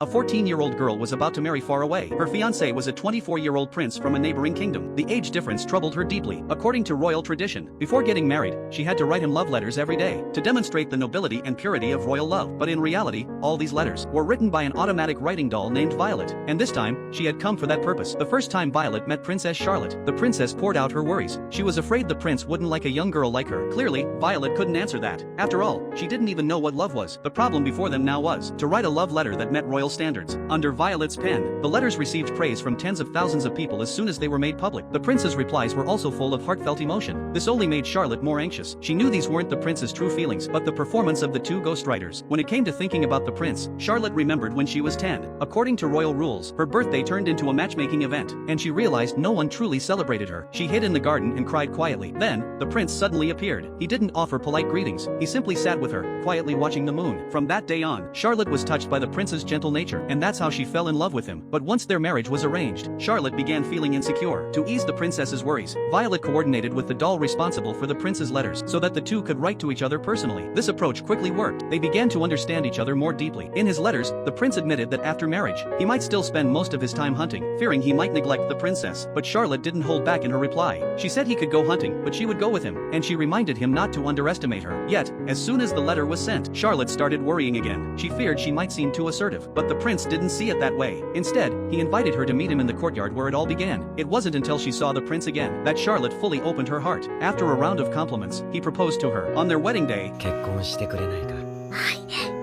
A 14-year-old girl was about to marry far away. Her fiancé was a 24-year-old prince from a neighboring kingdom. The age difference troubled her deeply. According to royal tradition, before getting married, she had to write him love letters every day to demonstrate the nobility and purity of royal love. But in reality, all these letters were written by an automatic writing doll named Violet. And this time, she had come for that purpose. The first time Violet met Princess Charlotte, the princess poured out her worries. She was afraid the prince wouldn't like a young girl like her. Clearly, Violet couldn't answer that. After all, she didn't even know what love was. The problem before them now was to write a love letter that met royal standards. Under Violet's pen, the letters received praise from tens of thousands of people as soon as they were made public. The prince's replies were also full of heartfelt emotion. This only made Charlotte more anxious. She knew these weren't the prince's true feelings, but the performance of the two ghostwriters. When it came to thinking about the prince, Charlotte remembered when she was 10. According to royal rules, her birthday turned into a matchmaking event, and she realized no one truly celebrated her. She hid in the garden and cried quietly. Then, the prince suddenly appeared. He didn't offer polite greetings. He simply sat with her, quietly watching the moon. From that day on, Charlotte was touched by the prince's gentle nature, and that's how she fell in love with him. But once their marriage was arranged, Charlotte began feeling insecure. To ease the princess's worries, Violet coordinated with the doll responsible for the prince's letters so that the two could write to each other personally. This approach quickly worked. They began to understand each other more deeply. In his letters, the prince admitted that after marriage, he might still spend most of his time hunting, fearing he might neglect the princess. But Charlotte didn't hold back in her reply. She said he could go hunting, but she would go with him, and she reminded him not to underestimate her. Yet, as soon as the letter was sent, Charlotte started worrying again. She feared she might seem too assertive, but the prince didn't see it that way. Instead, he invited her to meet him in the courtyard where it all began. It wasn't until she saw the prince again that Charlotte fully opened her heart. After a round of compliments, he proposed to her. On their wedding day, 結婚してくれないか。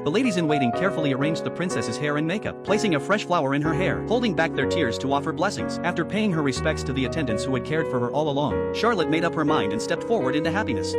the ladies-in-waiting carefully arranged the princess's hair and makeup, placing a fresh flower in her hair, holding back their tears to offer blessings. After paying her respects to the attendants who had cared for her all along, Charlotte made up her mind and stepped forward into happiness.